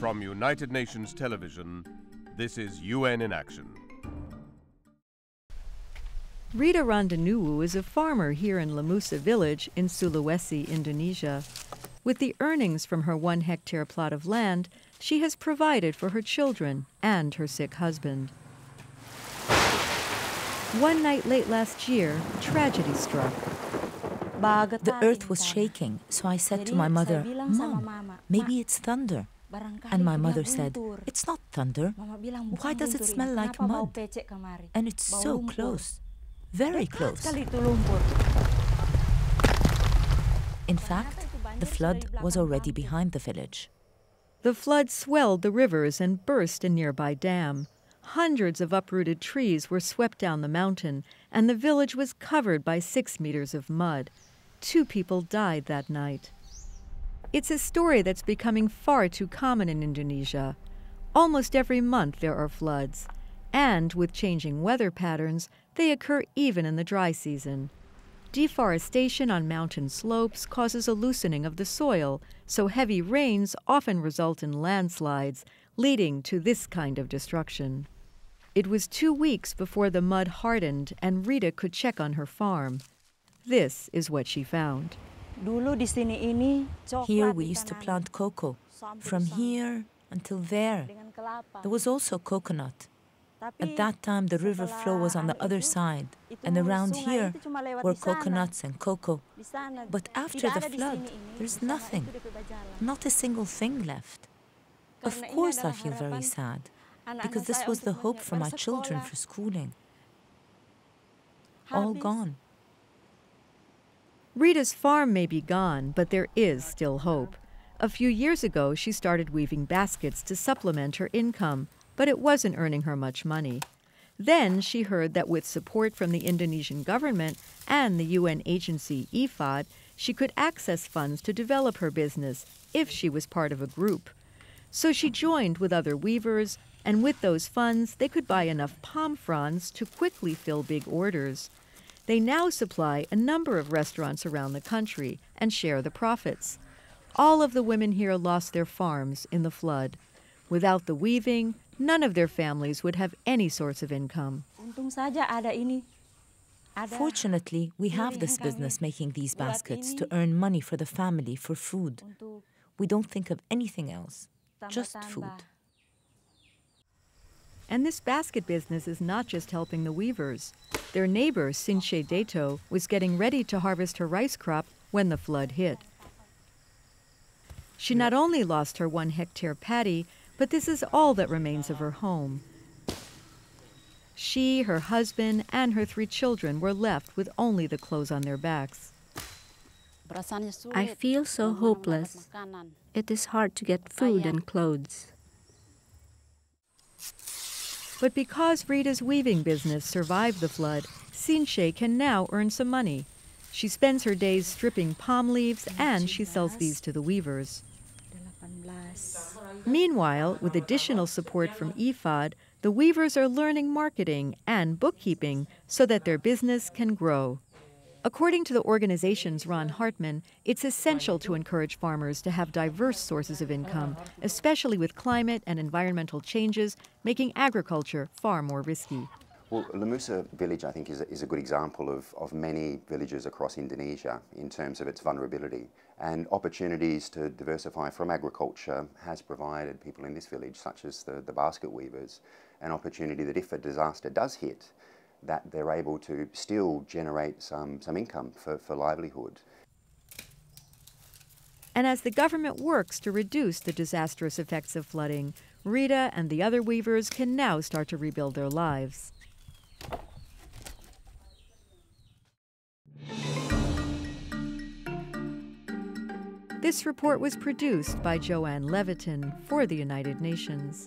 From United Nations Television, this is UN in Action. Rita Randanuwu is a farmer here in Lemusa village in Sulawesi, Indonesia. With the earnings from her 1-hectare plot of land, she has provided for her children and her sick husband. One night late last year, tragedy struck. The earth was shaking, so I said to my mother, "Mom, maybe it's thunder." And my mother said, "It's not thunder. Why does it smell like mud? And it's so close, very close." In fact, the flood was already behind the village. The flood swelled the rivers and burst a nearby dam. Hundreds of uprooted trees were swept down the mountain, and the village was covered by 6 meters of mud. 2 people died that night. It's a story that's becoming far too common in Indonesia. Almost every month there are floods, and with changing weather patterns, they occur even in the dry season. Deforestation on mountain slopes causes a loosening of the soil, so heavy rains often result in landslides, leading to this kind of destruction. It was 2 weeks before the mud hardened and Rita could check on her farm. This is what she found. Here we used to plant cocoa, from here until there. There was also coconut. At that time, the river flow was on the other side, and around here were coconuts and cocoa. But after the flood, there's nothing, not a single thing left. Of course I feel very sad, because this was the hope for my children for schooling. All gone. Rita's farm may be gone, but there is still hope. A few years ago, she started weaving baskets to supplement her income, but it wasn't earning her much money. Then she heard that with support from the Indonesian government and the UN agency IFAD, she could access funds to develop her business if she was part of a group. So she joined with other weavers, and with those funds, they could buy enough palm fronds to quickly fill big orders. They now supply a number of restaurants around the country and share the profits. All of the women here lost their farms in the flood. Without the weaving, none of their families would have any source of income. Fortunately, we have this business making these baskets to earn money for the family, for food. We don't think of anything else, just food. And this basket business is not just helping the weavers. Their neighbor, Sinche Dato, was getting ready to harvest her rice crop when the flood hit. She not only lost her 1-hectare paddy, but this is all that remains of her home. She, her husband, and her 3 children were left with only the clothes on their backs. I feel so hopeless. It is hard to get food and clothes. But because Rita's weaving business survived the flood, Sinche can now earn some money. She spends her days stripping palm leaves, and she sells these to the weavers. Meanwhile, with additional support from IFAD, the weavers are learning marketing and bookkeeping so that their business can grow. According to the organization's Ron Hartman, it's essential to encourage farmers to have diverse sources of income, especially with climate and environmental changes, making agriculture far more risky. Well, Lemusa village, I think, is a good example of many villages across Indonesia in terms of its vulnerability. And opportunities to diversify from agriculture has provided people in this village, such as the basket weavers, an opportunity that if a disaster does hit, that they're able to still generate some income for livelihood. And as the government works to reduce the disastrous effects of flooding, Rita and the other weavers can now start to rebuild their lives. This report was produced by Joanne Levitin for the United Nations.